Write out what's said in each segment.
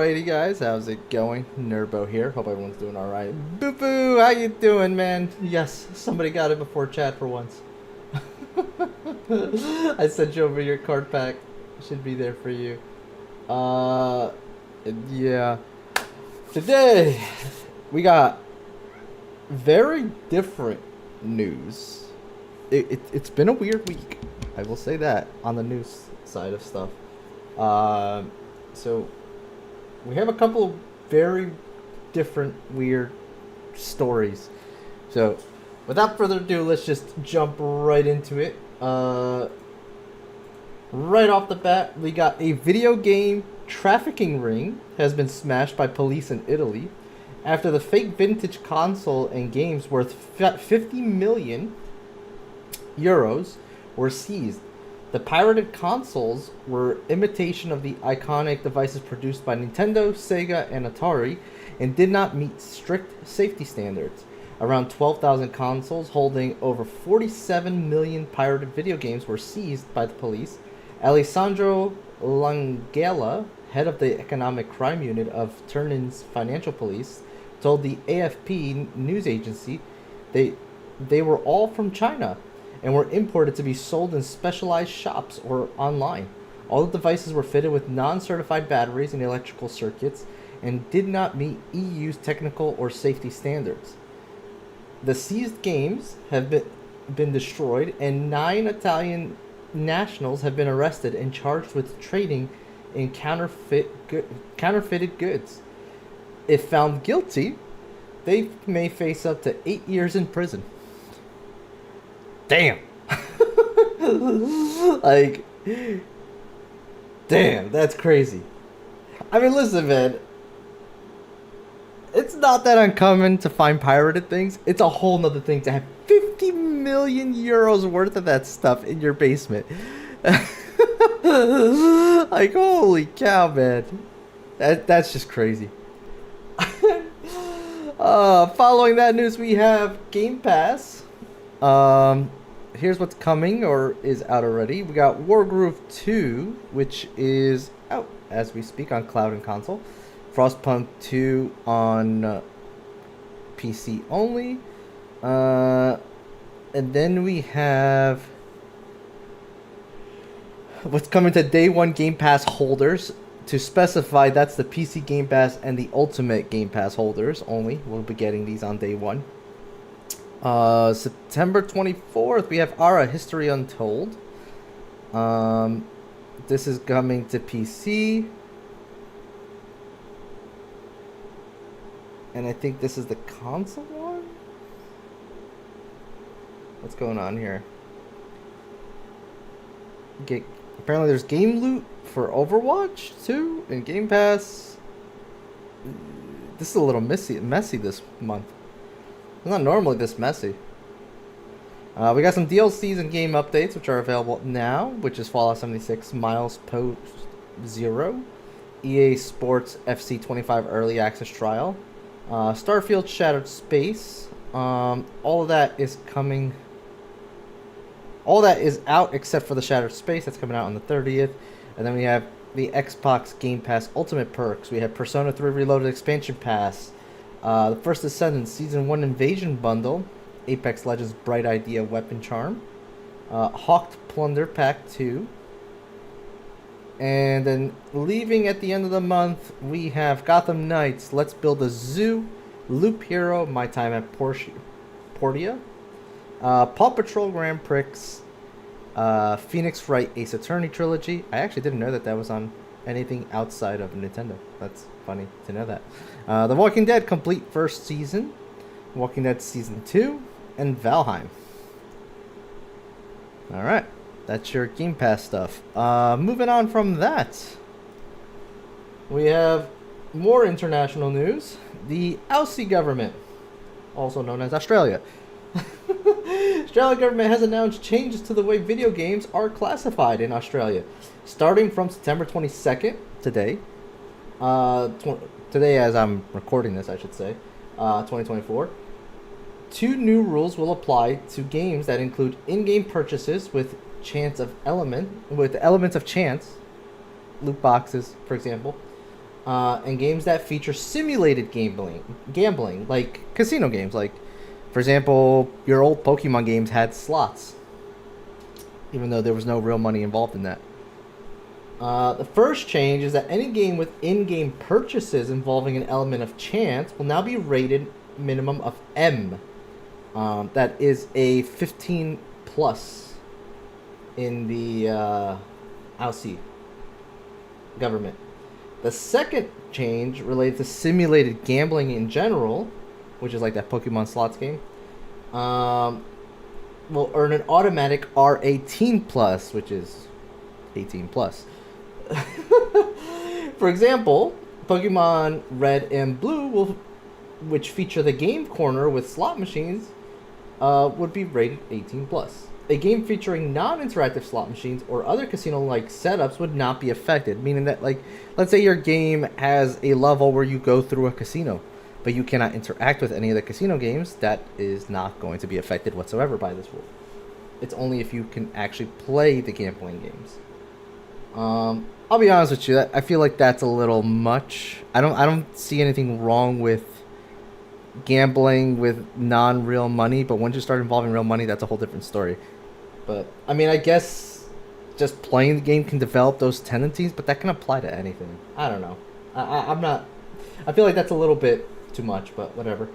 Alrighty, guys, how's it going? Nurbo here. Hope everyone's doing alright. Boo boo, how you doing, man? Yes, somebody got it before chat for once. I sent you over your card pack. Should be there for you. Uh, yeah. Today, we got very different news. It's been a weird week. I will say that on the news side of stuff. So we have a couple of very different weird stories. So without further ado, let's just jump right into it. Right off the bat, we got a video game trafficking ring has been smashed by police in Italy after the fake vintage console and games worth 50 million euros were seized. The pirated consoles were imitation of the iconic devices produced by Nintendo, Sega, and Atari and did not meet strict safety standards. Around 12,000 consoles holding over 47 million pirated video games were seized by the police. Alessandro Langella, head of the Economic Crime Unit of Turin's Financial Police, told the AFP news agency they were all from China and were imported to be sold in specialized shops or online. All the devices were fitted with non-certified batteries and electrical circuits and did not meet EU's technical or safety standards. The seized games have been destroyed, and 9 Italian nationals have been arrested and charged with trading in counterfeited goods. If found guilty, they may face up to 8 years in prison. Damn. Like, damn, that's crazy. I mean, listen, man. It's not that uncommon to find pirated things. It's a whole nother thing to have 50 million euros worth of that stuff in your basement. Like, holy cow, man. That's just crazy. Following that news, we have Game Pass. Here's what's coming or is out already. We got Wargroove 2, which is out as we speak on cloud and console. Frostpunk 2 on PC only. And then we have what's coming to day one Game Pass holders. To specify, that's the PC Game Pass and the Ultimate Game Pass holders only. We'll be getting these on day one. September 24th, we have Ara History Untold. This is coming to PC. And I think this is the console one? What's going on here? Apparently there's game loot for Overwatch 2 and Game Pass. This is a little messy this month. It's not normally this messy. We got some DLCs and game updates, which are available now, which is Fallout 76 Miles Post Zero, EA Sports FC 25 Early Access Trial, Starfield Shattered Space. All of that is coming. All that is out except for the Shattered Space that's coming out on the 30th. And then we have the Xbox Game Pass Ultimate Perks. We have Persona 3 Reloaded Expansion Pass, the First Descendants Season 1 Invasion Bundle, Apex Legends Bright Idea Weapon Charm, Hawked Plunder Pack 2. And then leaving at the end of the month, we have Gotham Knights, Let's Build a Zoo, Loop Hero, My Time at Portia, Paw Patrol Grand Prix, Phoenix Wright Ace Attorney Trilogy. I actually didn't know that was on anything outside of Nintendo. That's funny to know that. The Walking Dead Complete First Season, Walking Dead Season 2, and Valheim. Alright, that's your Game Pass stuff. Moving on from that, we have more international news. The Aussie government, also known as Australia. Australian government has announced changes to the way video games are classified in Australia. Starting from September 22nd, today, today as I'm recording this, I should say, 2024, 2 new rules will apply to games that include in-game purchases with elements of chance, loot boxes, for example, and games that feature simulated gambling, like casino games. Like, for example, your old Pokemon games had slots, even though there was no real money involved in that. The first change is that any game with in-game purchases involving an element of chance will now be rated minimum of M. That is a 15 plus in the Aussie government. The second change related to simulated gambling in general, which is like that Pokemon slots game, will earn an automatic R18 plus, which is 18 plus. For example, Pokemon Red and Blue, which feature the game corner with slot machines, would be rated 18 plus. A game featuring non-interactive slot machines or other casino-like setups would not be affected, meaning that, like, let's say your game has a level where you go through a casino, but you cannot interact with any of the casino games, that is not going to be affected whatsoever by this rule. It's only if you can actually play the gambling games. I'll be honest with you, I feel like that's a little much. I don't see anything wrong with gambling with non-real money, but once you start involving real money, that's a whole different story. But I mean, I guess just playing the game can develop those tendencies, but that can apply to anything. I don't know. I'm not. I feel like that's a little bit too much, but whatever.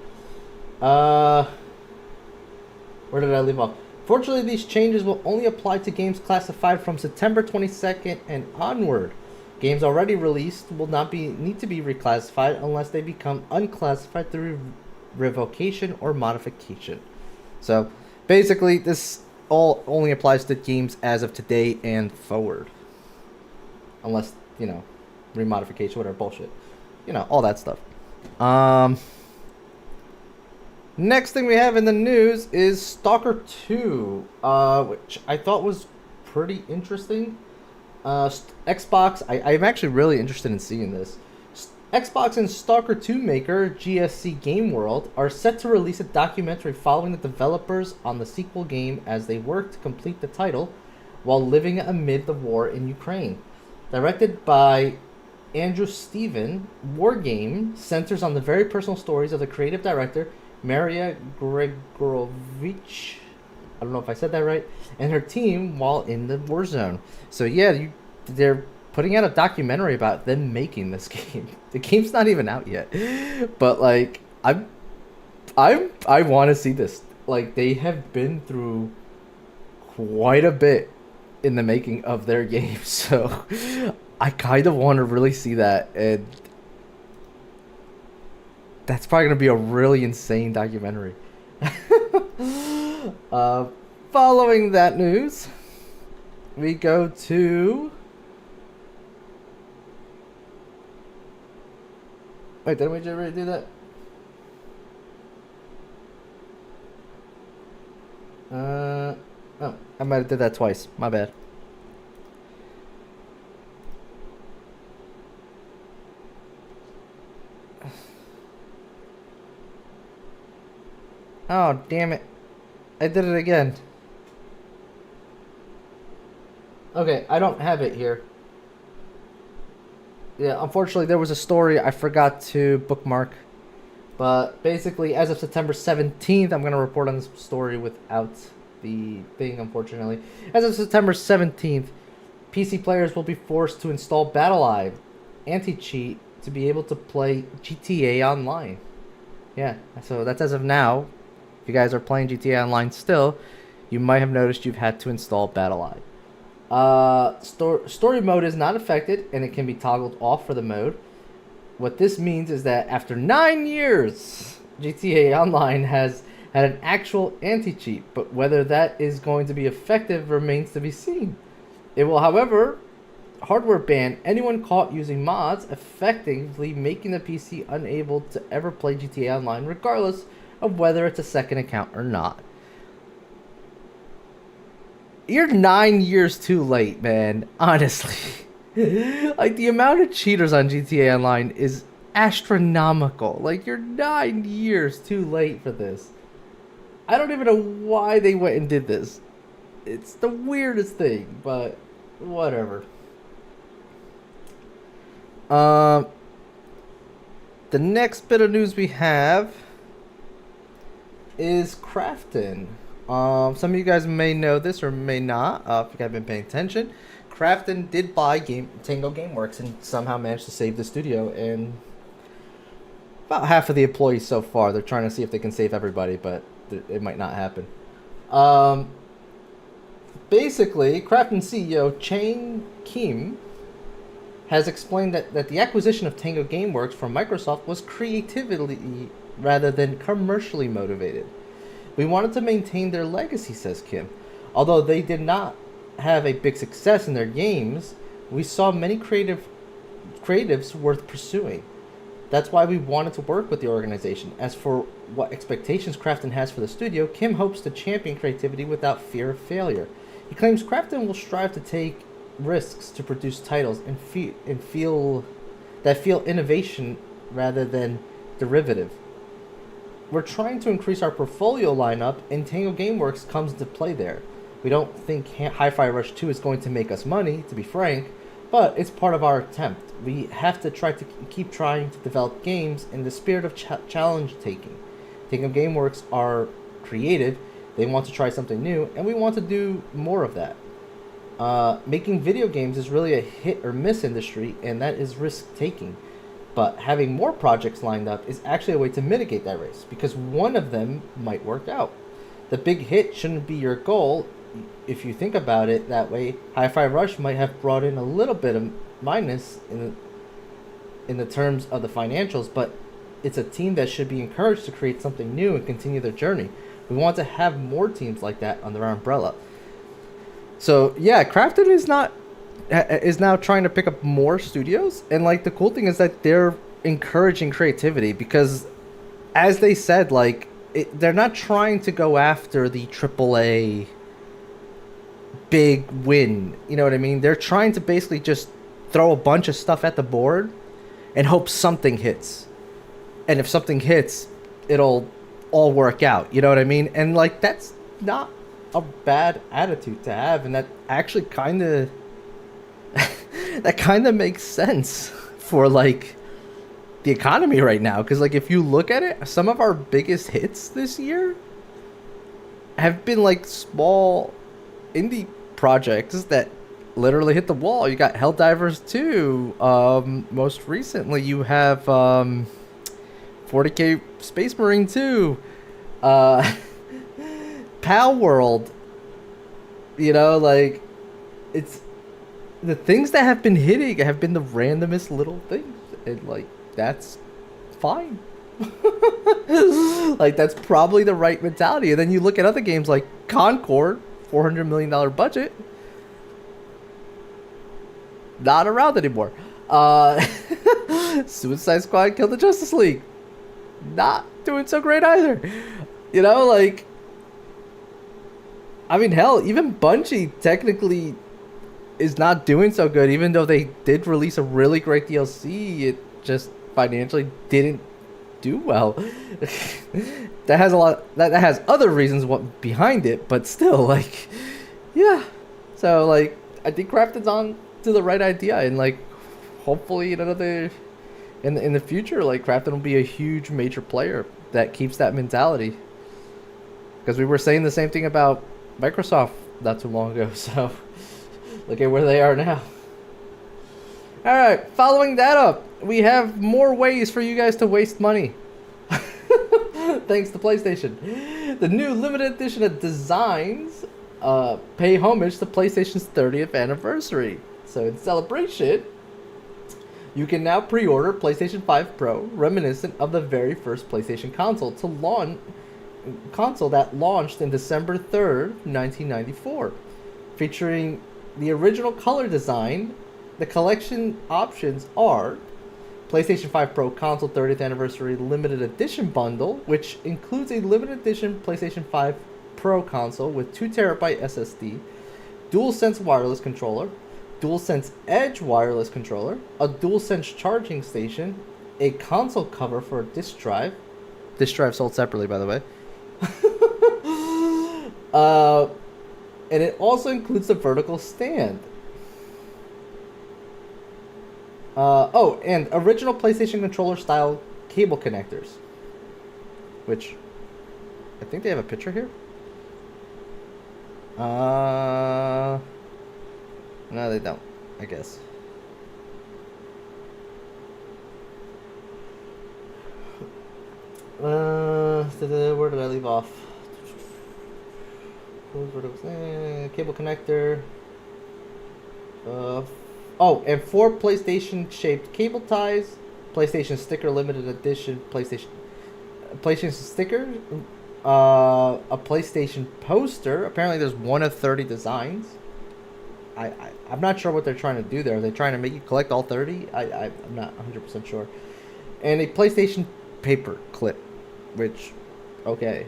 Where did I leave off? Fortunately, these changes will only apply to games classified from September 22nd and onward. Games already released will not need to be reclassified unless they become unclassified through revocation or modification. So, basically, this all only applies to games as of today and forward. Unless, remodification, whatever bullshit. All that stuff. Next thing we have in the news is Stalker 2, which I thought was pretty interesting. Xbox, I'm actually really interested in seeing this. Xbox and Stalker 2 maker GSC Game World are set to release a documentary following the developers on the sequel game as they work to complete the title while living amid the war in Ukraine. Directed by Andrew Steven, Wargame centers on the very personal stories of the creative director Maria Gregorovich, I don't know if I said that right, and her team while in the war zone. So yeah, they're putting out a documentary about them making this game. The game's not even out yet, but like I want to see this. Like, they have been through quite a bit in the making of their game, so I kind of want to really see that, and that's probably gonna be a really insane documentary. Following that news, we go to. Wait, didn't we already do that? Oh, I might have did that twice. My bad. Oh, damn it. I did it again. Okay, I don't have it here. Yeah, unfortunately, there was a story I forgot to bookmark. But basically, as of September 17th, I'm going to report on this story without the thing, unfortunately. As of September 17th, PC players will be forced to install BattleEye anti-cheat to be able to play GTA Online. Yeah, so that's as of now. If you guys are playing GTA Online still, you might have noticed you've had to install BattleEye. Story mode is not affected, and it can be toggled off for the mode. What this means is that after 9 years, GTA Online has had an actual anti-cheat, but whether that is going to be effective remains to be seen. It will, however, hardware ban anyone caught using mods, effectively making the PC unable to ever play GTA Online, regardless of whether it's a second account or not. You're 9 years too late, man. Honestly. Like, the amount of cheaters on GTA Online is astronomical. Like, you're 9 years too late for this. I don't even know why they went and did this. It's the weirdest thing, but whatever. The next bit of news we have is Crafton. Some of you guys may know this or may not, if you haven't been paying attention. Crafton did buy Tango Gameworks and somehow managed to save the studio and about half of the employees so far. They're trying to see if they can save everybody, but it might not happen. Basically, Crafton CEO Chang Kim has explained that the acquisition of Tango Gameworks from Microsoft was creatively rather than commercially motivated. We wanted to maintain their legacy, says Kim. Although they did not have a big success in their games, we saw many creatives worth pursuing. That's why we wanted to work with the organization. As for what expectations Crafton has for the studio, Kim hopes to champion creativity without fear of failure. He claims Crafton will strive to take risks to produce titles and feel innovation rather than derivative. We're trying to increase our portfolio lineup, and Tango Gameworks comes into play there. We don't think Hi-Fi Rush 2 is going to make us money, to be frank, but it's part of our attempt. We have to keep trying to develop games in the spirit of challenge taking. Tango Gameworks are creative, they want to try something new, and we want to do more of that. Making video games is really a hit or miss industry, and that is risk taking. But having more projects lined up is actually a way to mitigate that risk, because one of them might work out. The big hit shouldn't be your goal. If you think about it that way, Hi-Fi Rush might have brought in a little bit of minus in the terms of the financials, but it's a team that should be encouraged to create something new and continue their journey. We want to have more teams like that under our umbrella. So yeah, Crafton is now trying to pick up more studios, and like the cool thing is that they're encouraging creativity, because as they said, like they're not trying to go after the AAA big win, you know what I mean? They're trying to basically just throw a bunch of stuff at the board and hope something hits, and if something hits, it'll all work out, you know what I mean? And like that's not a bad attitude to have, and that actually kind of that kind of makes sense for like the economy right now, because like if you look at it, some of our biggest hits this year have been like small indie projects that literally hit the wall. You got Helldivers 2, most recently you have 40K Space Marine 2, Pal World, you know, like it's the things that have been hitting have been the randomest little things, and like that's fine. Like that's probably the right mentality. And then you look at other games like Concord, $400 million budget, not around anymore. Suicide Squad killed the Justice League, not doing so great either. You know, like I mean, hell, even Bungie technically is not doing so good, even though they did release a really great DLC. It just financially didn't do well. That has a lot. That has other reasons what behind it, but still, like, yeah. So, like, I think Crafton's on to the right idea, and like, hopefully, in the future, like, Crafton will be a huge major player that keeps that mentality. Because we were saying the same thing about Microsoft not too long ago, so look at where they are now. Alright, following that up, we have more ways for you guys to waste money. Thanks to PlayStation. The new limited edition of designs pay homage to PlayStation's 30th anniversary. So in celebration, you can now pre-order PlayStation 5 Pro, reminiscent of the very first PlayStation console that launched in December 3rd, 1994. Featuring the original color design, the collection options are PlayStation 5 Pro Console 30th Anniversary Limited Edition Bundle, which includes a limited edition PlayStation 5 Pro console with 2TB SSD, DualSense wireless controller, DualSense Edge wireless controller, a DualSense charging station, a console cover for a disc drive. Disc drive sold separately, by the way. And it also includes a vertical stand. And original PlayStation controller style cable connectors, which I think they have a picture here. No, they don't, I guess. Where did I leave off? Cable connector. And 4 PlayStation-shaped cable ties, PlayStation sticker limited edition, PlayStation sticker, a PlayStation poster. Apparently, there's 1 of 30 designs. I'm not sure what they're trying to do there. Are they trying to make you collect all 30? I'm not 100% sure. And a PlayStation paper clip, which, okay.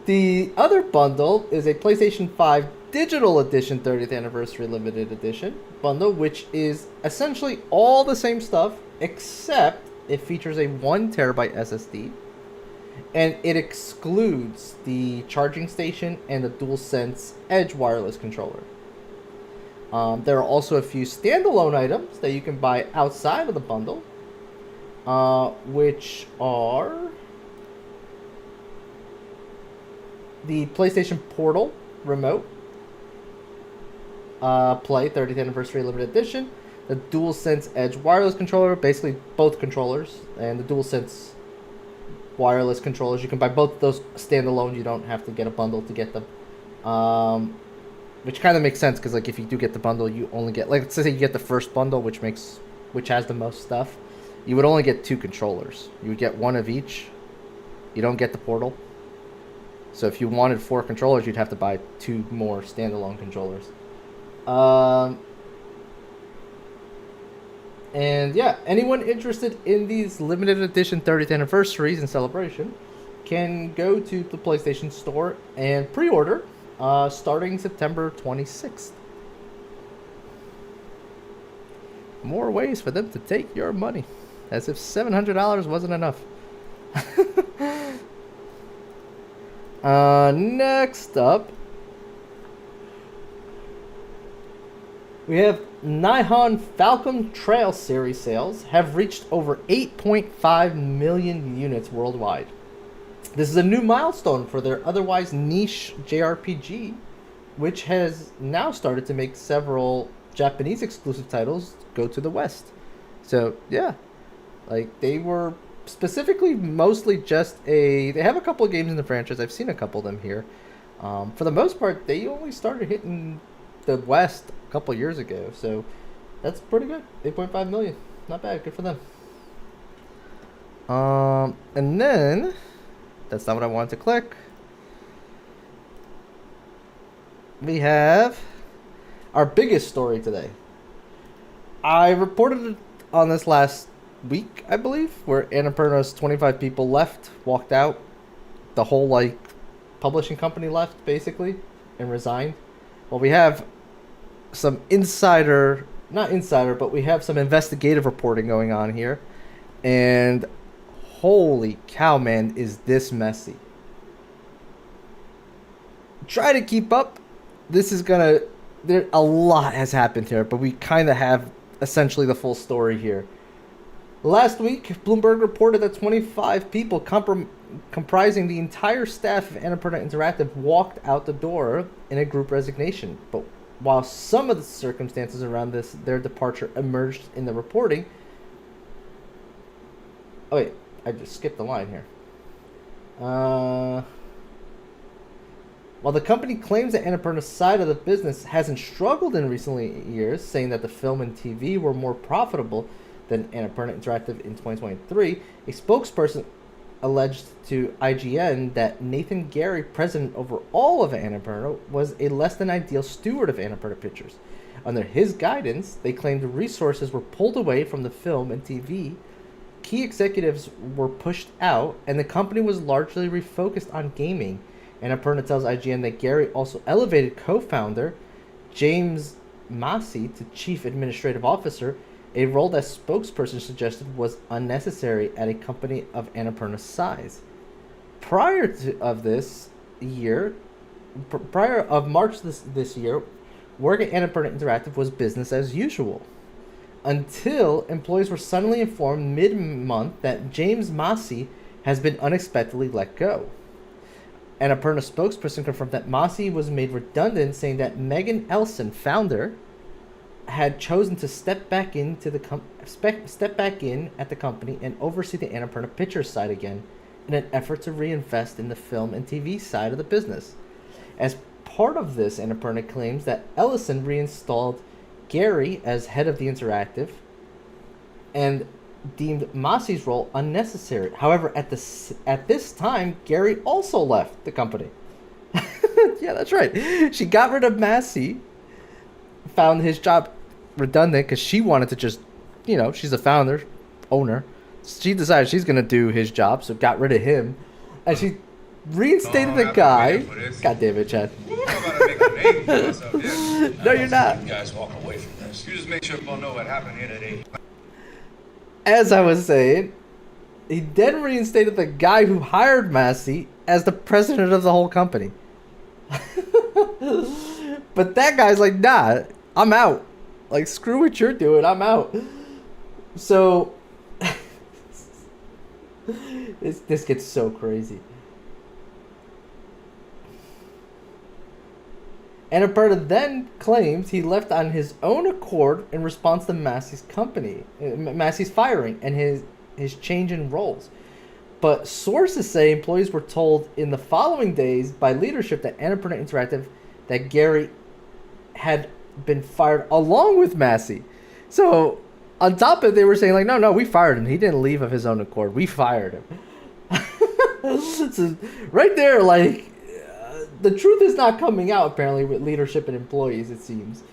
The other bundle is a PlayStation 5 Digital Edition 30th Anniversary Limited Edition bundle, which is essentially all the same stuff, except it features a 1 terabyte SSD, and it excludes the charging station and the DualSense Edge wireless controller. There are also a few standalone items that you can buy outside of the bundle, which are the PlayStation Portal remote, Play 30th Anniversary Limited Edition, the DualSense Edge wireless controller, basically both controllers, and the DualSense wireless controllers. You can buy both of those standalone. You don't have to get a bundle to get them, which kind of makes sense because, like, if you do get the bundle, you only get, like, let's say you get the first bundle, which has the most stuff. You would only get 2 controllers. You would get 1 of each. You don't get the Portal. So if you wanted 4 controllers, you'd have to buy 2 more standalone controllers. And yeah, anyone interested in these limited edition 30th anniversaries and celebration can go to the PlayStation Store and pre-order starting September 26th. More ways for them to take your money, as if $700 wasn't enough. Next up, we have Nihon Falcon Trail Series sales have reached over 8.5 million units worldwide. This is a new milestone for their otherwise niche JRPG, which has now started to make several Japanese exclusive titles go to the West. So, yeah, like, they were specifically mostly just they have a couple of games in the franchise. I've seen a couple of them here. For the most part, they only started hitting the West a couple years ago, so that's pretty good. 8.5 million, not bad. Good for them. And then that's not what I wanted to click. We have our biggest story today. I reported it on this last week, I believe, where Annapurna's 25 people walked out. The whole, like, publishing company left, basically, and resigned. Well, we have some but we have some investigative reporting going on here. And holy cow, man, is this messy. Try to keep up. This is a lot has happened here, but we kind of have essentially the full story here. Last week, Bloomberg reported that 25 people comprising the entire staff of Annapurna Interactive walked out the door in a group resignation. But while some of the circumstances around their departure emerged in the reporting... Oh wait, I just skipped the line here. While the company claims that Annapurna's side of the business hasn't struggled in recent years, saying that the film and TV were more profitable than Annapurna Interactive in 2023, a spokesperson alleged to IGN that Nathan Gary, president over all of Annapurna, was a less than ideal steward of Annapurna Pictures. Under his guidance, they claimed resources were pulled away from the film and TV, key executives were pushed out, and the company was largely refocused on gaming. Annapurna tells IGN that Gary also elevated co-founder James Massey to chief administrative officer, a role that spokesperson suggested was unnecessary at a company of Annapurna's size. Prior of March this year, work at Annapurna Interactive was business as usual. until employees were suddenly informed mid-month that James Massey has been unexpectedly let go. An Annapurna spokesperson confirmed that Massey was made redundant, saying that Megan Elson, founder, had chosen to step back in at the company and oversee the Annapurna Pictures side again in an effort to reinvest in the film and TV side of the business. As part of this, Annapurna claims that Ellison reinstalled Gary as head of the Interactive and deemed Massey's role unnecessary. However, at this time, Gary also left the company. Yeah, that's right. She got rid of Massey, found his job redundant because she wanted to just, she's a founder, owner. She decided she's going to do his job, so got rid of him. And she reinstated the guy. God damn it, Chad. No, you're not. You guys walk away from this. You just make sure people know what happened here today. As I was saying, he then reinstated the guy who hired Massey as the president of the whole company. But that guy's like, nah, I'm out. Like, screw what you're doing, I'm out. So, this gets so crazy. Annapurna then claims he left on his own accord in response to Massey's firing and his change in roles. But sources say employees were told in the following days by leadership that Annapurna Interactive that Gary had been fired along with Massey. So on top of it, they were saying like, no, we fired him. He didn't leave of his own accord. We fired him. So right there, like, the truth is not coming out, apparently, with leadership and employees, it seems.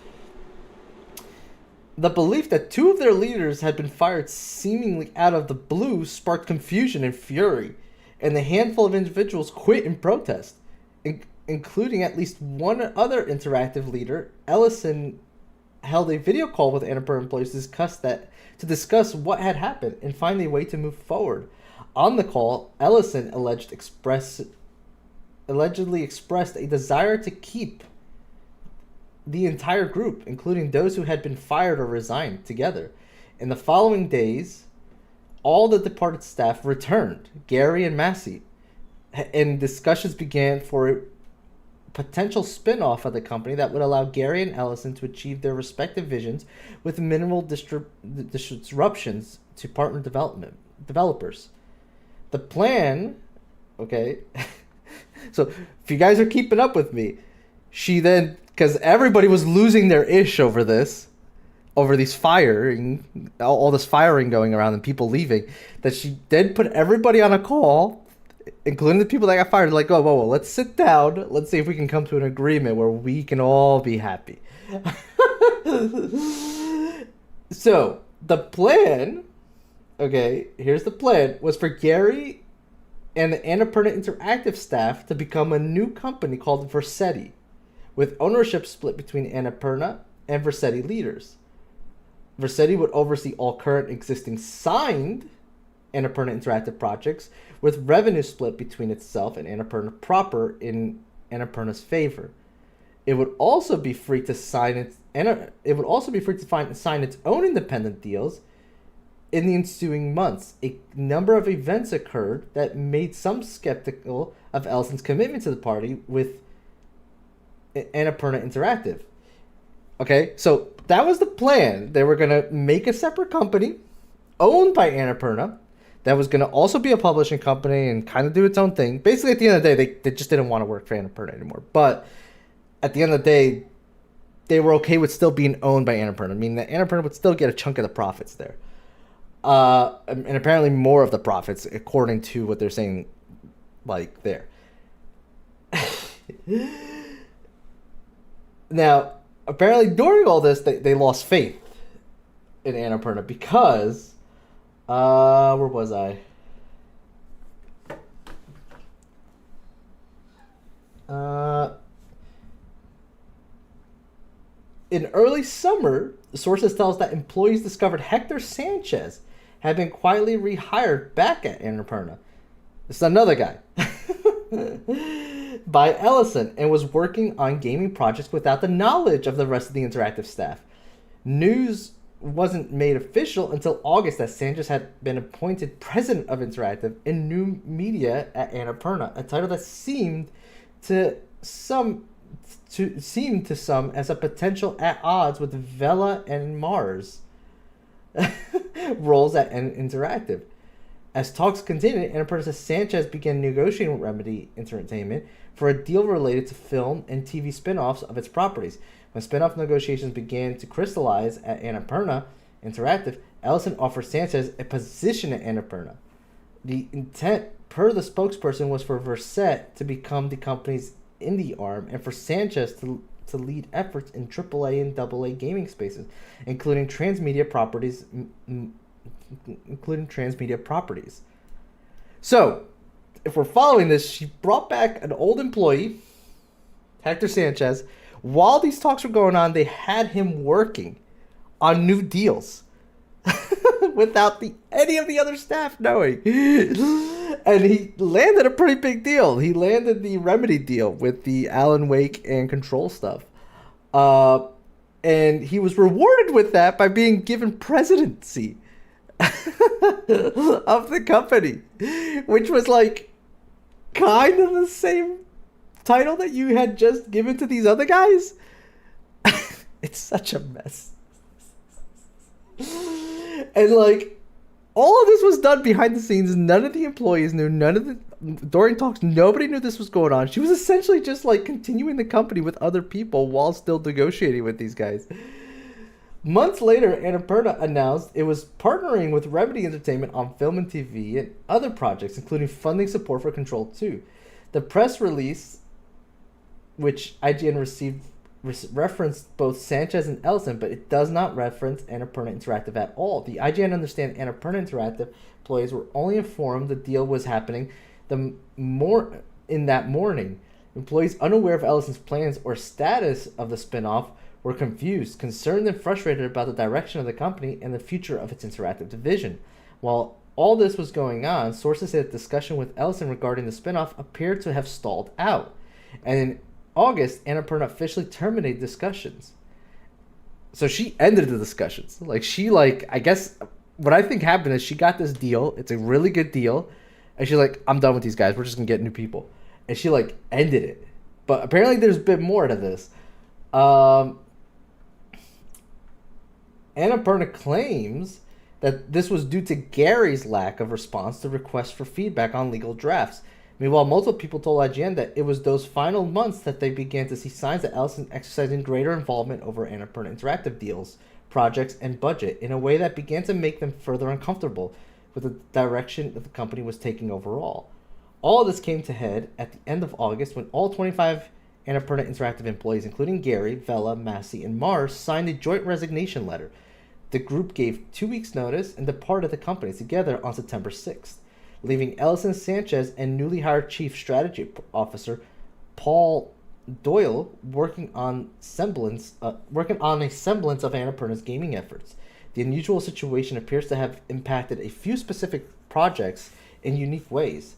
The belief that two of their leaders had been fired seemingly out of the blue sparked confusion and fury, and the handful of individuals quit in protest, including at least one other Interactive leader. Ellison held a video call with Annapurna employees to discuss what had happened and find a way to move forward. On the call, Ellison allegedly expressed a desire to keep the entire group, including those who had been fired or resigned, together. In the following days, all the departed staff returned, Gary and Massey, and discussions began for a potential spin-off of the company that would allow Gary and Ellison to achieve their respective visions with minimal disruptions to partner developers. The plan, okay, so if you guys are keeping up with me, she then, because everybody was losing their ish over these firing, all this firing going around and people leaving, that she then put everybody on a call, including the people that got fired, like, whoa, let's sit down, let's see if we can come to an agreement where we can all be happy. So, the plan, okay, here's the plan, was for Gary and the Annapurna Interactive staff to become a new company called Versetti, with ownership split between Annapurna and Versetti leaders. Versetti would oversee all current existing signed Annapurna Interactive projects, with revenue split between itself and Annapurna proper in Annapurna's favor. It would also be free to sign its own independent deals. In the ensuing months, a number of events occurred that made some skeptical of Ellison's commitment to the party with Annapurna Interactive. Okay, so that was the plan. They were going to make a separate company owned by Annapurna that was going to also be a publishing company and kind of do its own thing. Basically, at the end of the day, they just didn't want to work for Annapurna anymore. But at the end of the day, they were okay with still being owned by Annapurna. I mean, that Annapurna would still get a chunk of the profits there. And apparently more of the profits, according to what they're saying, like, there. Now, apparently during all this, they lost faith in Annapurna because, where was I? In early summer, sources tell us that employees discovered Hector Sanchez had been quietly rehired back at Annapurna. This is another guy. By Ellison, and was working on gaming projects without the knowledge of the rest of the Interactive staff. News wasn't made official until August that Sanchez had been appointed president of Interactive and New Media at Annapurna, a title that seemed to some as a potential at odds with Vela and Mars roles at Interactive. As talks continued, Annapurna Sanchez began negotiating with Remedy Entertainment for a deal related to film and TV spin-offs of its properties. When spin-off negotiations began to crystallize at Annapurna Interactive, Ellison offered Sanchez a position at Annapurna. The intent, per the spokesperson, was for Verset to become the company's indie arm and for Sanchez to lead efforts in AAA and AA gaming spaces, including transmedia properties. So, if we're following this, she brought back an old employee, Hector Sanchez. While these talks were going on, they had him working on new deals without any of the other staff knowing. And he landed a pretty big deal. He landed the Remedy deal with the Alan Wake and Control stuff. And he was rewarded with that by being given presidency of the company, which was like kind of the same title that you had just given to these other guys. It's such a mess. And like all of this was done behind the scenes. None of the employees knew. During talks, nobody knew this was going on. She was essentially just like continuing the company with other people while still negotiating with these guys. Months later, Annapurna announced it was partnering with Remedy Entertainment on film and TV and other projects, including funding support for Control 2. The press release, which IGN received, referenced both Sanchez and Ellison, but it does not reference Annapurna Interactive at all. The IGN understand Annapurna Interactive employees were only informed the deal was happening in that morning. Employees unaware of Ellison's plans or status of the spinoff were confused, concerned, and frustrated about the direction of the company and the future of its interactive division. While all this was going on, sources said discussion with Ellison regarding the spinoff appeared to have stalled out. And in August, Annapurna officially terminated discussions. So she ended the discussions. I guess what I think happened is she got this deal. It's a really good deal. And she's like, I'm done with these guys. We're just going to get new people. And she ended it. But apparently there's a bit more to this. Annapurna claims that this was due to Gary's lack of response to requests for feedback on legal drafts. Meanwhile, multiple people told IGN that it was those final months that they began to see signs that Ellison exercising greater involvement over Annapurna Interactive deals, projects, and budget in a way that began to make them further uncomfortable with the direction that the company was taking overall. All of this came to head at the end of August when all 25 Annapurna Interactive employees, including Gary, Vela, Massey, and Mars, signed a joint resignation letter. The group gave 2 weeks' notice and departed the company together on September 6th, leaving Ellison Sanchez and newly hired Chief Strategy Officer Paul Doyle working on a semblance of Annapurna's gaming efforts. The unusual situation appears to have impacted a few specific projects in unique ways.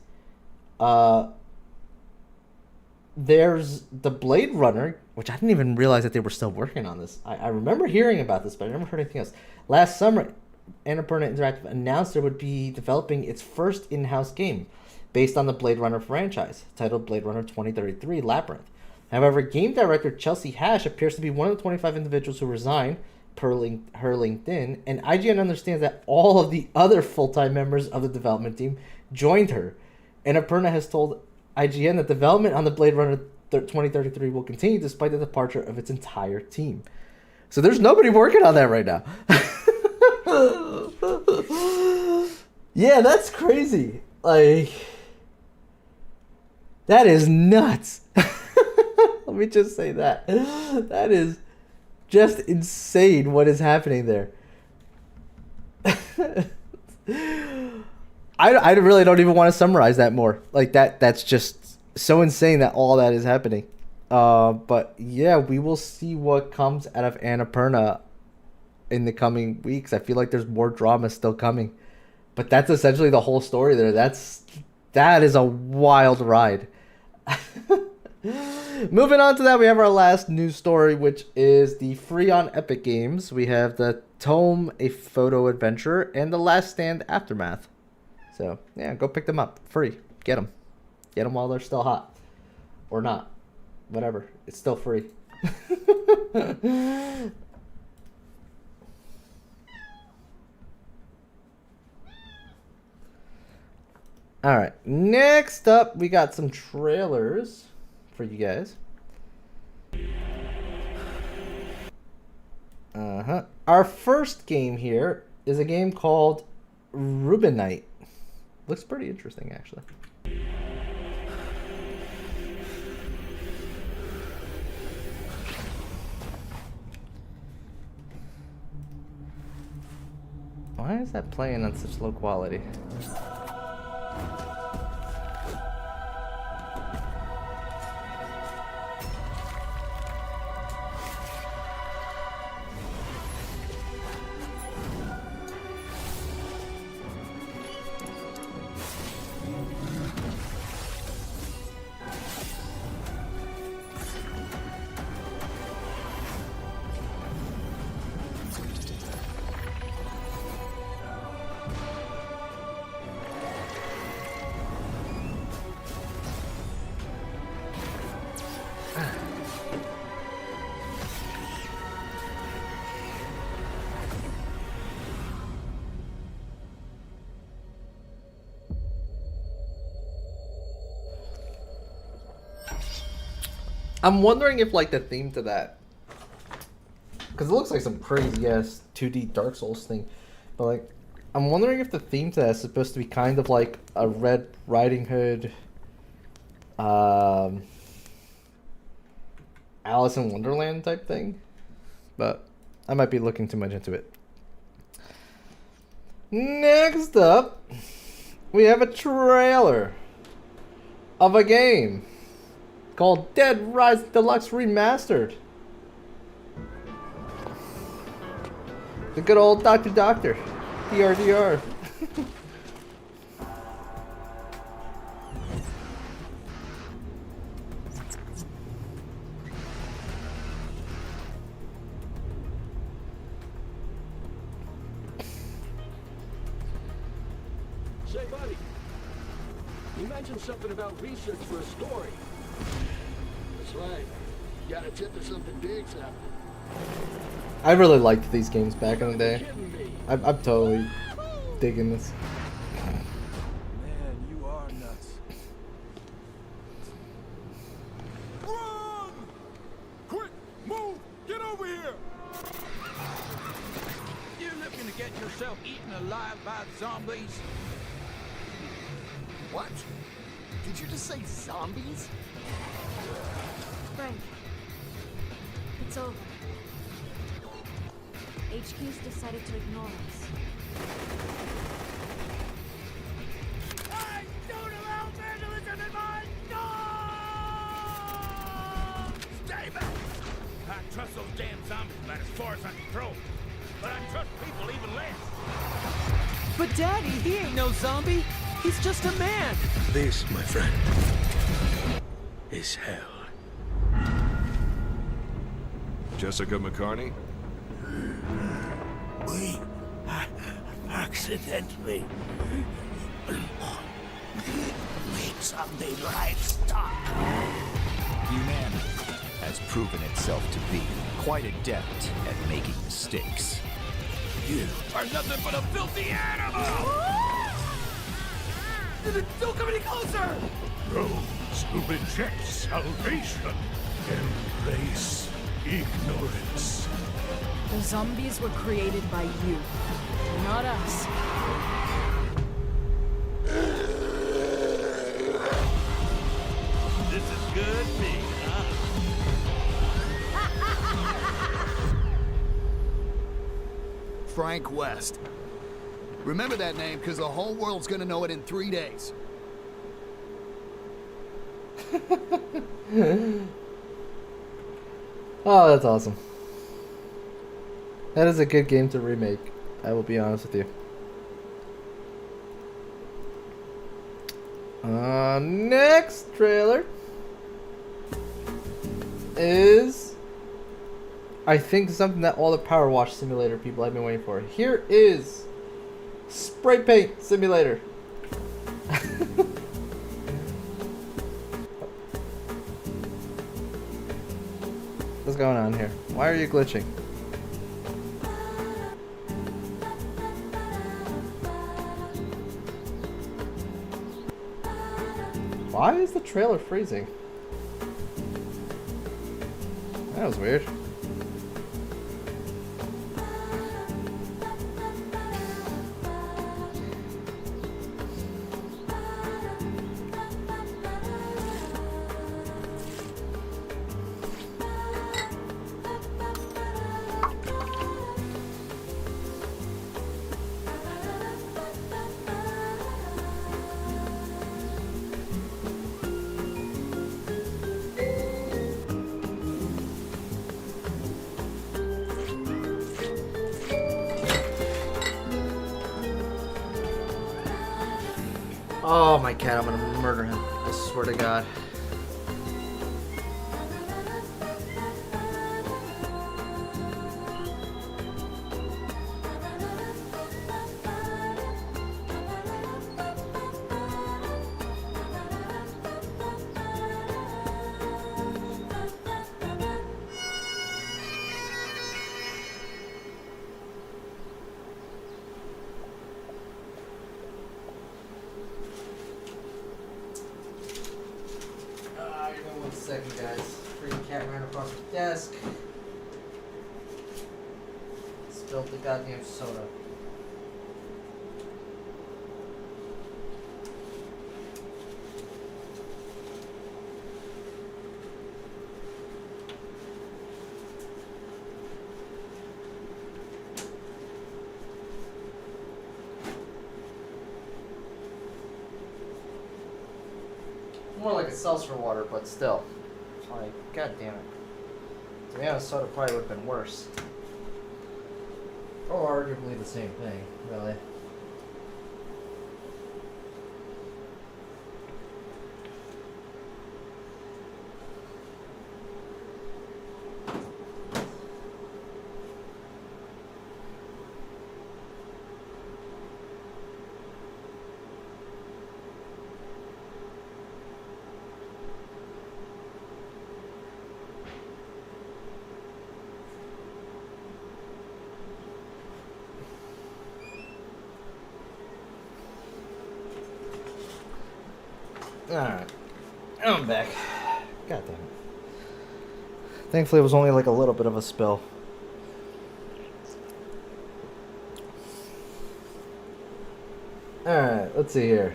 There's the Blade Runner, which I didn't even realize that they were still working on this. I remember hearing about this, but I never heard anything else. Last summer, Annapurna Interactive announced it would be developing its first in-house game based on the Blade Runner franchise, titled Blade Runner 2033 Labyrinth. However, game director Chelsea Hash appears to be one of the 25 individuals who resigned, per her LinkedIn, and IGN understands that all of the other full-time members of the development team joined her. Annapurna has told IGN that development on the Blade Runner 2033 will continue despite the departure of its entire team. So there's nobody working on that right now. Yeah, that's crazy. That is nuts. Let me just say that. That is just insane what is happening there. I really don't even want to summarize that more. That's just so insane that all that is happening. But yeah, we will see what comes out of Annapurna in the coming weeks. I feel like there's more drama still coming. But that's essentially the whole story there. That is a wild ride. Moving on to that, we have our last news story, which is the free on Epic Games. We have the Tome: A Photo Adventure, and The Last Stand Aftermath. So, yeah, go pick them up. Free. Get them. Get them while they're still hot. Or not. Whatever. It's still free. Alright. Next up, we got some trailers for you guys. Our first game here is a game called Rubinite. Looks pretty interesting, actually. Why is that playing on such low quality? I'm wondering if, like, the theme to that, because it looks like some crazy ass 2D Dark Souls thing, but like, I'm wondering if the theme to that is supposed to be kind of like a Red Riding Hood, Alice in Wonderland type thing, but I might be looking too much into it. Next up, we have a trailer of a game called Dead Rise Deluxe Remastered. The good old Dr. DRDR. Say, buddy, you mentioned something about research for a story. That's right. Got a tip or something big's happening. I really liked these games back in the day. I'm totally digging this. Man, you are nuts. Run! Quick, move! Get over here! You're looking to get yourself eaten alive by zombies? What? Did you just say zombies? Frank, it's over. HQ's decided to ignore us. I don't allow vandalism in my dog! Stay back! I trust those damn zombies about as far as I can throw them, but I trust people even less. But Daddy, he ain't no zombie. He's just a man. This, my friend, is hell. Jessica McCartney? We accidentally made zombie livestock. Humanity has proven itself to be quite adept at making mistakes. You Are nothing but a filthy animal! Don't come any closer! those who reject salvation embrace ignorance. The zombies were created by you, not us. This is good meat, huh? Frank West. Remember that name, because the whole world's gonna know it in 3 days. Oh, that's awesome. That is a good game to remake. I will be honest with you. Next trailer is I think something that all the Power Wash Simulator people have been waiting for. Here is Spray Paint Simulator. What's going on here? Why are you glitching? Why is the trailer freezing? That was weird. Oh, my cat, I'm gonna murder him. I swear to God. Give me 1 second, guys. Freaking cat ran across the desk. Spilled the goddamn soda. More like a seltzer water, but still. Like, god damn it. Tomato soda probably would have been worse. Or arguably the same thing, really. Alright. I'm back. God damn it. Thankfully it was only like a little bit of a spill. Alright, let's see here.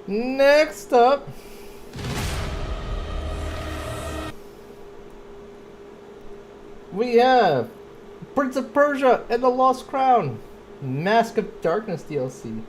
Next up, we have Prince of Persia and the Lost Crown, Mask of Darkness DLC.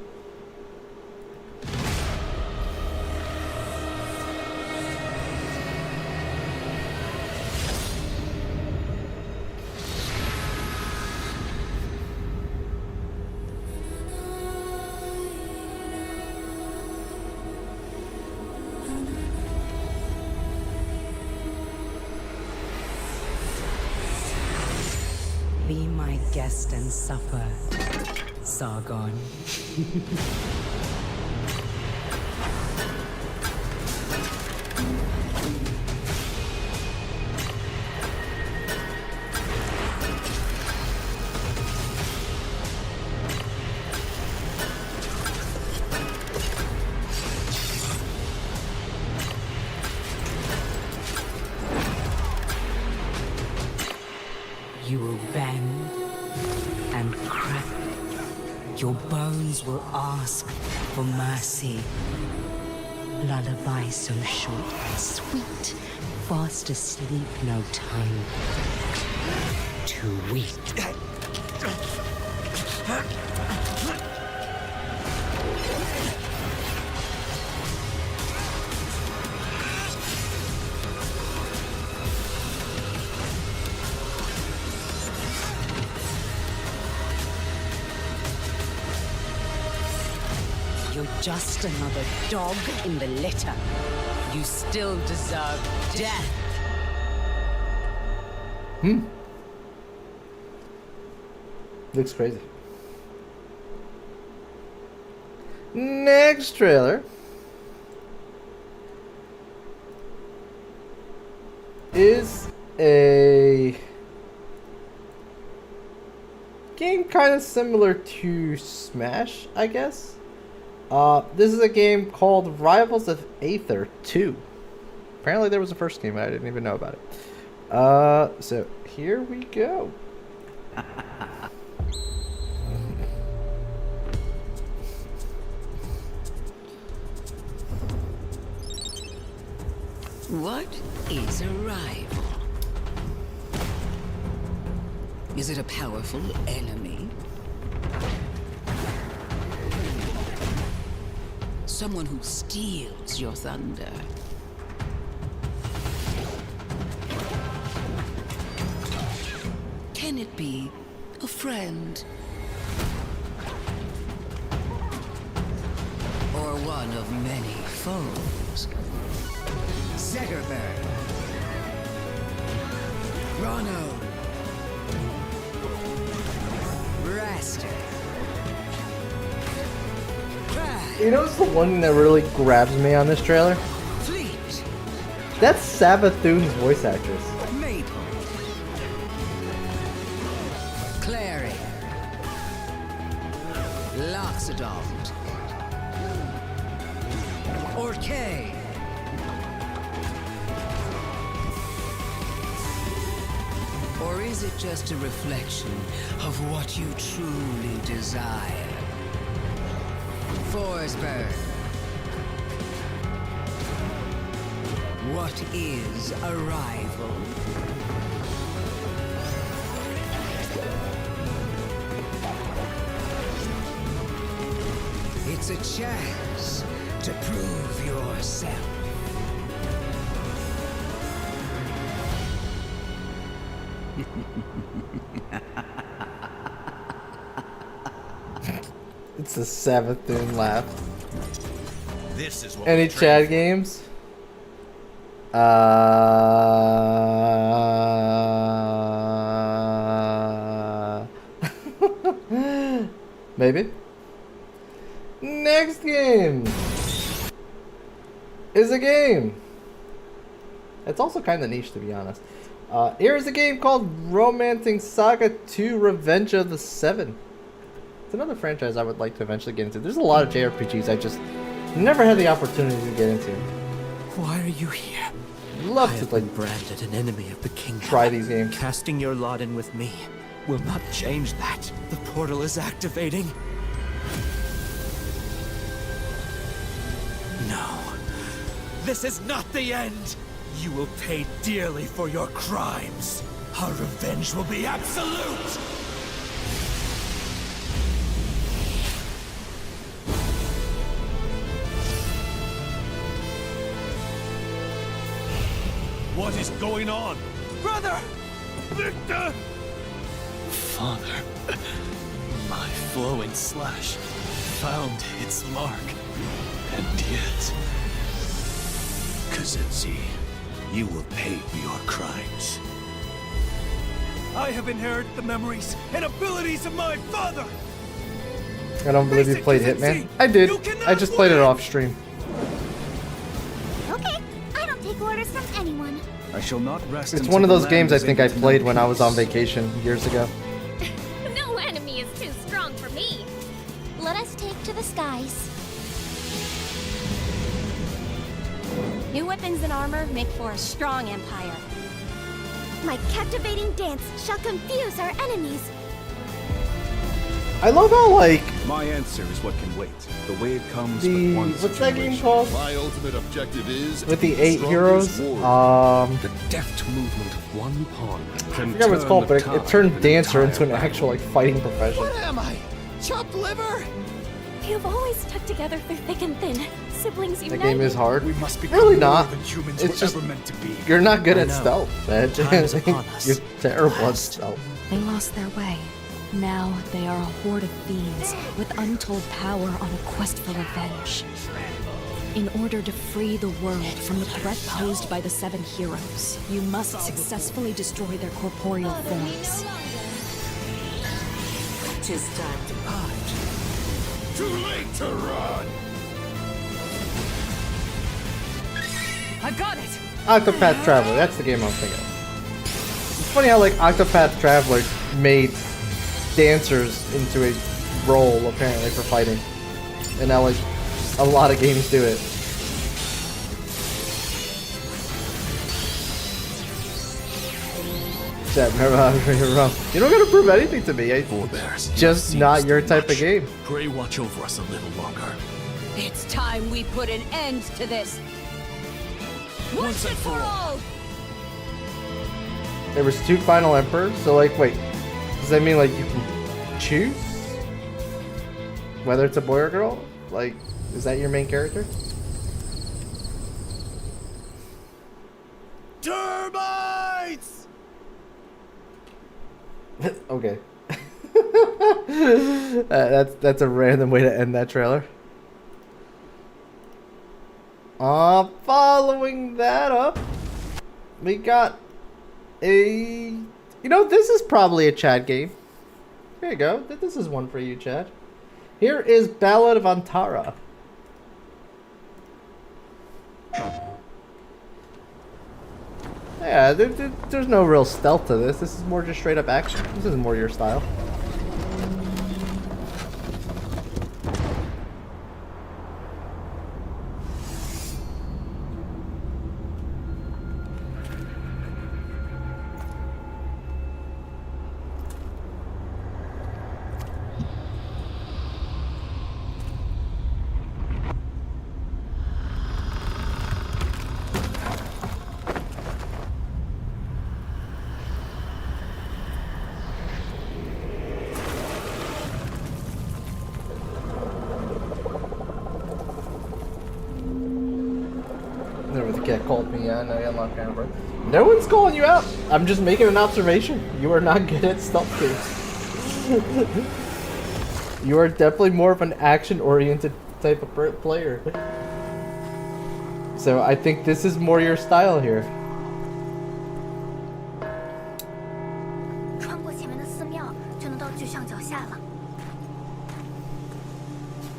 Be my guest and supper, Sargon. You will bend and crack. Your bones will ask for mercy. Lullaby so short and sweet, fast asleep, no time to weep. you're just another dog in the litter. You still deserve death. Looks crazy. Next trailer is a game kind of similar to Smash, I guess. This is a game called Rivals of Aether 2. Apparently there was a first game, I didn't even know about it. So here we go. What is a rival? Is it a powerful enemy? Someone who steals your thunder? Can it be a friend? Or one of many foes? Zeggerberg. Rono. Raster. You know what's the one that really grabs me on this trailer? Fleet. That's Sabathoon's voice actress. Maple. Clary. Loxodont. Orkay. Or is it just a reflection of what you truly desire? Forsberg. What is a rival? It's a chance to prove yourself. It's a Sabathoon laugh. This is what Any we're Chad games? Maybe. Next game is a game. It's also kind of niche, to be honest. Here is a game called Romancing Saga 2 Revenge of the Seven. It's another franchise I would like to eventually get into. There's a lot of JRPGs I just never had the opportunity to get into. Why are you here? Love I to have like been branded an enemy of the kingdom. try these games. Casting your lot in with me will not change that. The portal is activating. No. This is not the end. You will pay dearly for your crimes. Our revenge will be absolute. What is going on? Brother! Victor! Father, my flowing slash found its mark. And yet... Kazetsi, you will pay for your crimes. I have inherited the memories and abilities of my father! I don't believe you played Hitman. I did. I just played it off stream. Okay, I don't take orders from anyone. I shall not rest. It's one of those games I think I played when I was on vacation years ago. No enemy is too strong for me. Let us take to the skies. New weapons and armor make for a strong empire. My captivating dance shall confuse our enemies. I love how, like, My answer is what can wait. The way it comes the... but one What's that game situation. called? My ultimate objective is With the to be 8 heroes? strongest The deft movement of one pawn. I forget what it's called, but it turned Dancer into an actual, like, fighting profession. What am I? Chopped liver? You've always stuck together through thick and thin. Siblings That united. game is hard. We must be Really not. than humans It's were just... ever meant to be. You're not good I at know. stealth, man. Time is upon us. You're terrible at Fast. stealth. They lost their way. Now they are a horde of fiends with untold power on a quest for revenge. In order to free the world from the threat posed by the 7 heroes, you must successfully destroy their corporeal forms. Tis time to part. Too late to run! I've got it! Octopath Traveler, that's the game I'm thinking of. It's funny how like Octopath Traveler made dancers into a role apparently for fighting. And now like a lot of games do it. That never you're wrong. You don't gotta prove anything to me. It's just not your type of game. Pray watch over us a little longer. It's time we put an end to this. Once and for all. There was 2 final emperors, so like wait, does that mean like you can choose whether it's a boy or girl? Like, is that your main character? Termites! Okay. That's a random way to end that trailer. Following that up, we got a... You know, this is probably a Chad game. Here you go. This is one for you, Chad. Here is Ballad of Antara. Yeah, there's no real stealth to this. This is more just straight up action. This is more your style. Nurbothecat called me on. I unlocked camera. No one's calling you out. I'm just making an observation. You are not good at stealth games. You are definitely more of an action-oriented type of player. So I think this is more your style here. 穿过前面的寺庙，就能到巨象脚下了。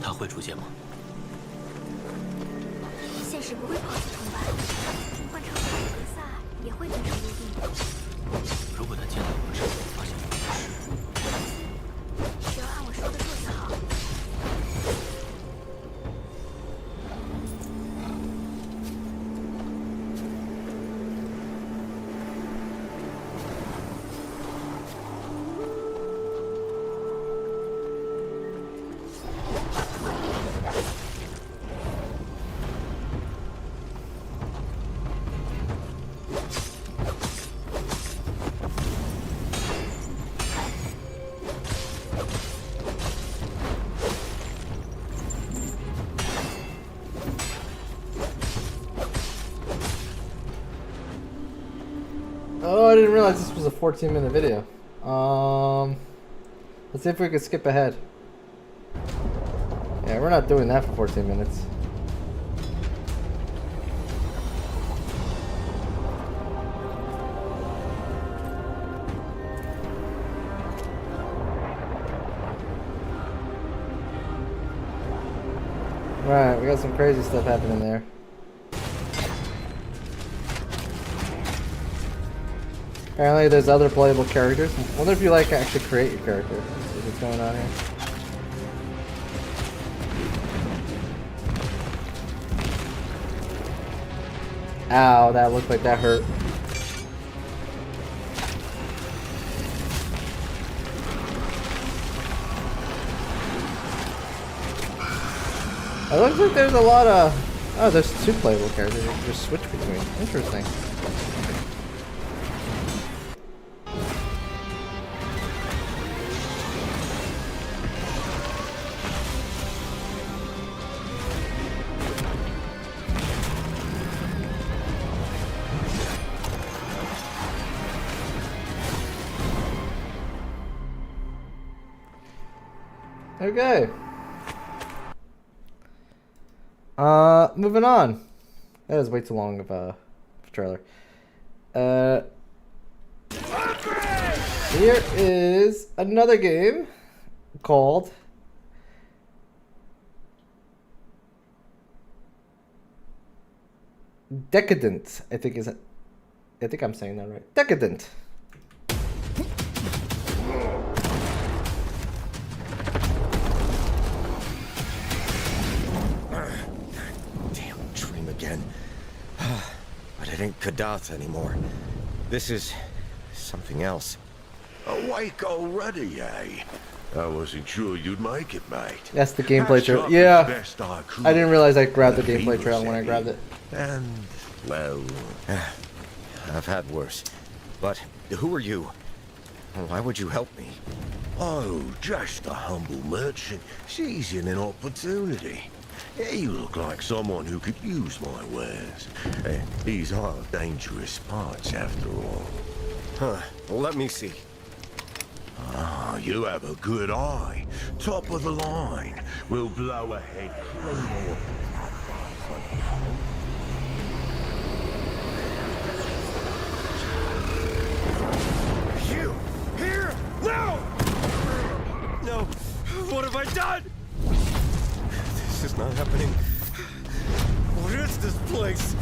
他会出现吗？现实不会抛弃崇拜，换成格萨也会遵守约定。如果他见到我之后发现我不是，只要按我说的做就好。Oh, I didn't realize this was a 14-minute video. Let's see if we can skip ahead. Yeah, we're not doing that for 14 minutes. Right, we got some crazy stuff happening there. Apparently there's other playable characters. I wonder if you like actually create your character. See what's going on here. Ow, that looked like that hurt. It looks like there's a lot of... Oh, there's 2 playable characters you can just switch between. Interesting. Okay. Moving on. That is way too long of a trailer. Here is another game called Decadent. I think I'm saying that right. Decadent. Damn dream again. But it ain't Kadath anymore. This is something else. Awake already, eh? I wasn't sure you'd make it, mate. That's the gameplay trailer. Yeah. I didn't realize I grabbed the gameplay trailer when I grabbed it. And, well... I've had worse. But who are you? Why would you help me? Oh, just a humble merchant seizing an opportunity. You look like someone who could use my wares. These are dangerous parts, after all. Huh. Well, let me see. Ah, you have a good eye. Top of the line. We'll blow ahead clean off. You! Here! No! No! What have I done? This is not happening. What is this place?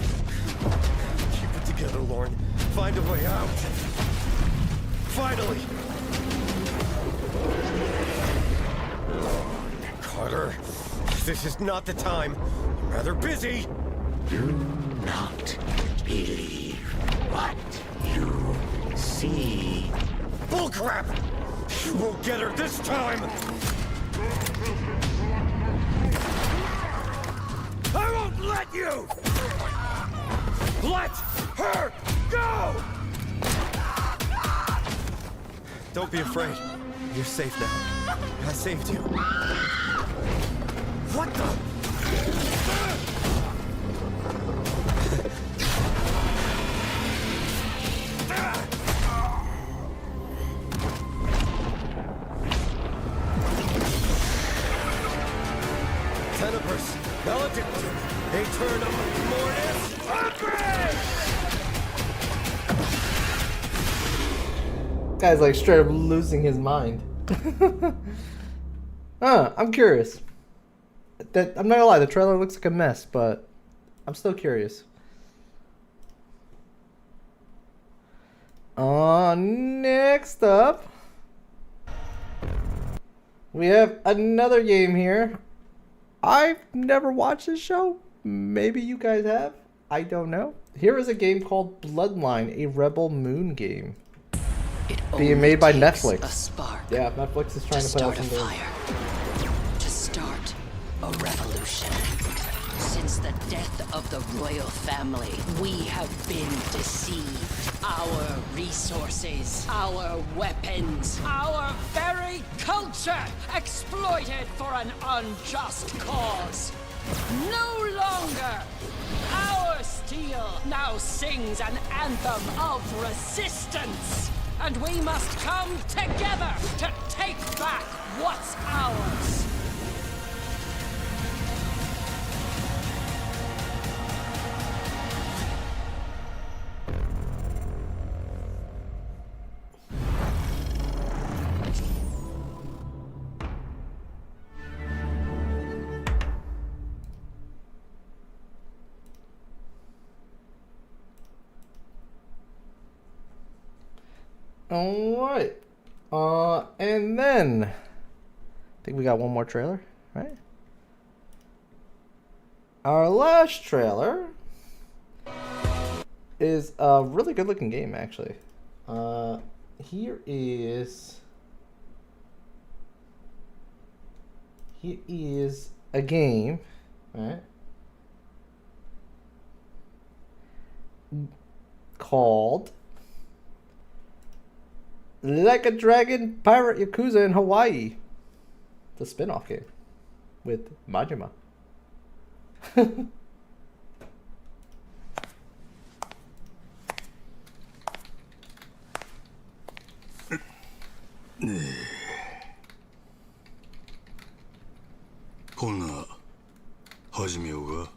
Keep it together, Lauren. Find a way out. Finally! Carter, this is not the time. I'm rather busy. Do not believe what you see. Bullcrap! You won't get her this time! I won't let you! Let her go! Don't be afraid. You're safe now. I saved you. What the? Tenebris, Maledictum, Aeternum, Mortis, Guy's like straight up losing his mind. I'm curious. I'm not gonna lie, the trailer looks like a mess, but I'm still curious. Next up, we have another game here. I've never watched this show. Maybe you guys have. I don't know. Here is a game called Bloodline, a Rebel Moon game. Being made by Netflix. A spark Yeah, Netflix is trying to put out some games. to start a revolution. Since the death of the royal family, we have been deceived. Our resources, our weapons, our very culture exploited for an unjust cause. No longer! Our steel now sings an anthem of resistance. And we must come together to take back what's ours. Alright. And then I think we got one more trailer, right? Our last trailer is a really good looking game, actually. Here is a game, right? Called Like a Dragon Pirate Yakuza in Hawaii. It's a spin-off game with Majima. ほな始めようか。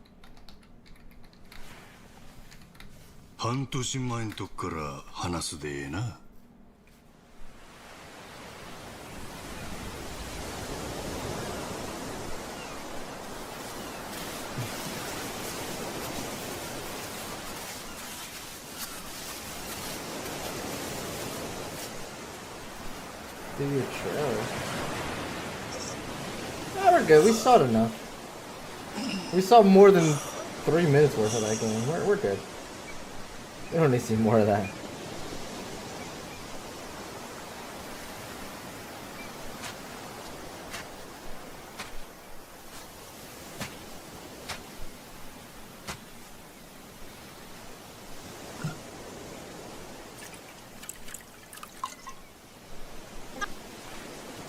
半年前んとこから話すでええな。Do your trailer. Oh, we're good. We saw it enough. We saw more than 3 minutes worth of that game. We're good. We don't need to see more of that.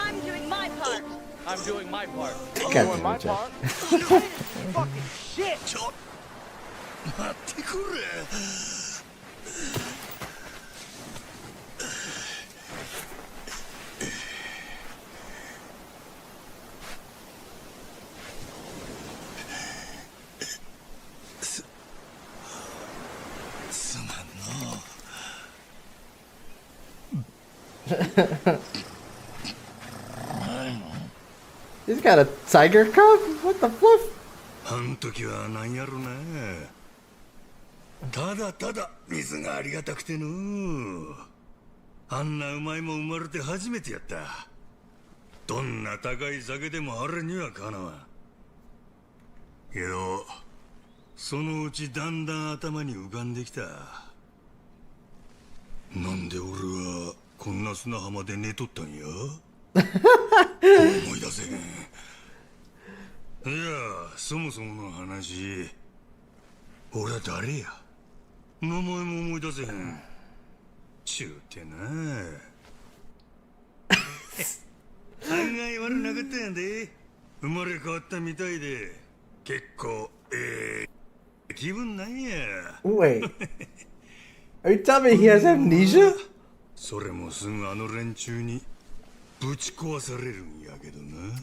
I'm doing my part. I'm doing my part. Got doing you, my Jack. part. Fucking shit. 待ってくれ。すまんの。He's got a tiger cub? What the fluff? あん時はなんやろな。ただただ水がありがたくての。あんなうまいもん生まれて初めてやった。どんな高い酒でもあれにはかなわん。けどそのうちだんだん頭に浮かんできた。なんで俺はこんな砂浜で寝とったんや。思い出せへん。いや、そもそもの話、俺は誰や。名前も思い出せへん。ちゅうてな。案外悪なかったんやで。生まれ変わったみたいで、結構気分なんや。Wait. Are you telling me he has amnesia? それもすぐあの連中にぶち壊されるんやけどな。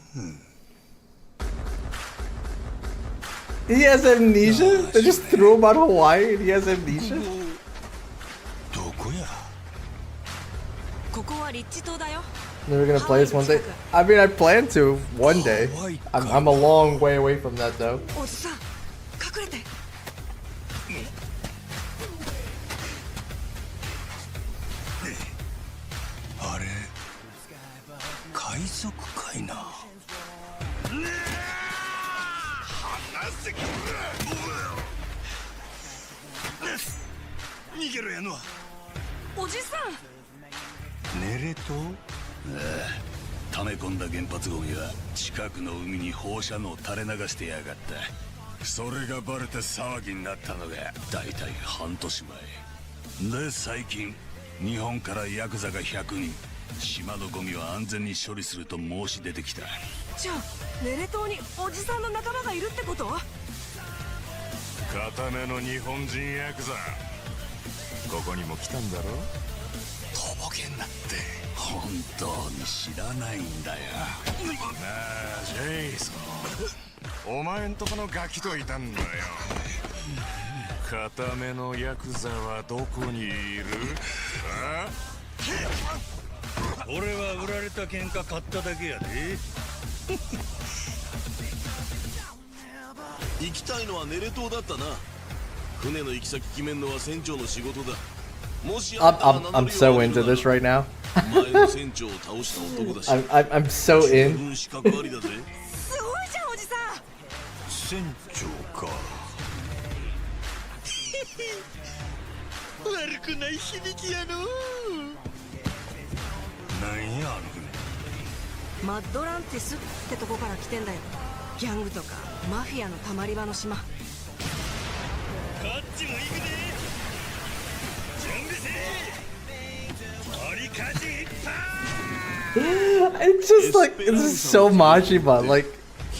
He has amnesia? They just threw him out of Hawaii and he has amnesia? どこや。ここはリッチ島だよ。 Never gonna play this one day. I mean, I plan to one day. I'm a long way away from that though. おじさん、隠れて。あれ、海賊かいな。離せくれ。逃げろやの。おじさん。寝れと？溜め込んだ原発ゴミは近くの海に放射能を垂れ流してやがった。それがバレて騒ぎになったのがだいたい半年前で、最近日本からヤクザが100人島のゴミは安全に処理すると申し出てきた。じゃあネレ島におじさんの仲間がいるってこと？固めの日本人ヤクザ、ここにも来たんだろ。とぼけんなって。本当に知らないんだよ。なあジェイソン、お前んとこのガキといたんだよ。固めのヤクザはどこにいる？あ？俺は売られた喧嘩買っただけやで。行きたいのはネレ島だったな。船の行き先決めんのは船長の仕事だ。もしI'm so into this right now. 前の船長を倒した男だし。I'm so in. 資格ありだぜ。すごいじゃんおじさん。船長か。悪くない響きやの。なんやあの船。マッドランティスってとこから来てんだよ。ギャングとかマフィアのたまり場の島。こっちも行くで。準備せー。取りかじいっぱい。 It's just like, it's so Majima. Like,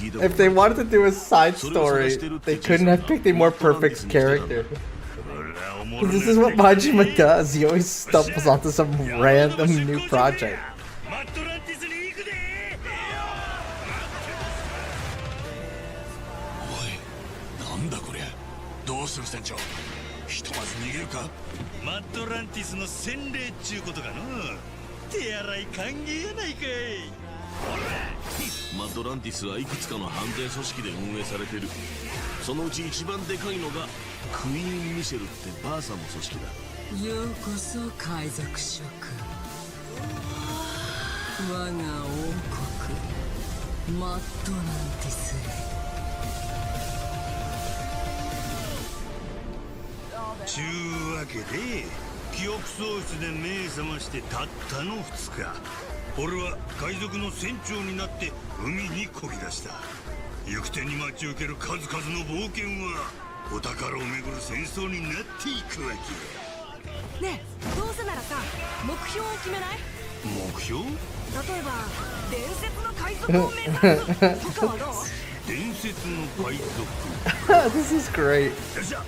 if they wanted to do a side story, they couldn't have picked a more perfect character. This is what Majima does. He always stumbles onto some random new project. どうする船長。ひとまず逃げるか。マッドランティスの洗礼っちゅうことかの。手洗い歓迎やないかい。マッドランティスはいくつかの犯罪組織で運営されてる。そのうち一番でかいのがクイーン・ミシェルってバーサの組織だ。ようこそ海賊諸君。我が王国マッドランティスへ。ちゅうわけで記憶喪失で目覚ましてたったの2日、俺は海賊の船長になって海に漕ぎ出した。行く手に待ち受ける数々の冒険はお宝をめぐる戦争になっていくわけ。ねえ、どうせならさ、目標を決めない？目標？例えば伝説の海賊を目指すとかはどう？伝説の海賊This is great. よっしゃ、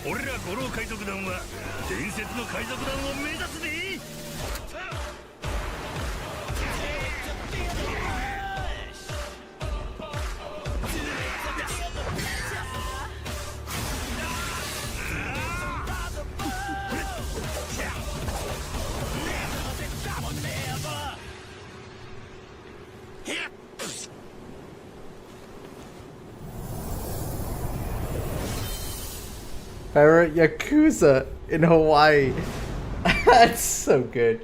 俺ら五郎海賊団は伝説の海賊団を目指すで。Pirate Yakuza in Hawaii. That's so good.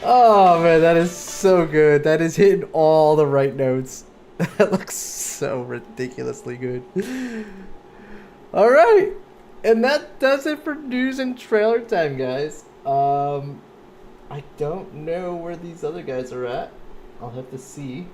Oh man, that is so good. That is hitting all the right notes. That looks so ridiculously good. Alright. And that does it for news and trailer time, guys. I don't know where these other guys are at. I'll have to see.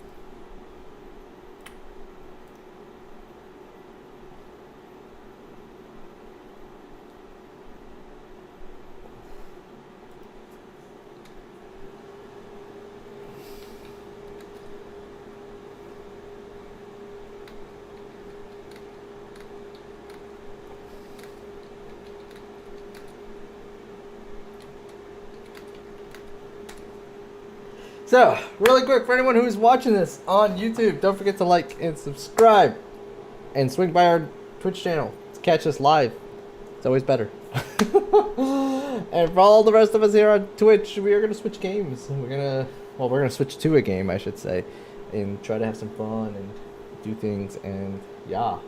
So, really quick, for anyone who's watching this on YouTube, don't forget to like and subscribe. And swing by our Twitch channel to catch us live. It's always better. And for all the rest of us here on Twitch, we are going to switch games. We're going to switch to a game, I should say. And try to have some fun and do things. And yeah.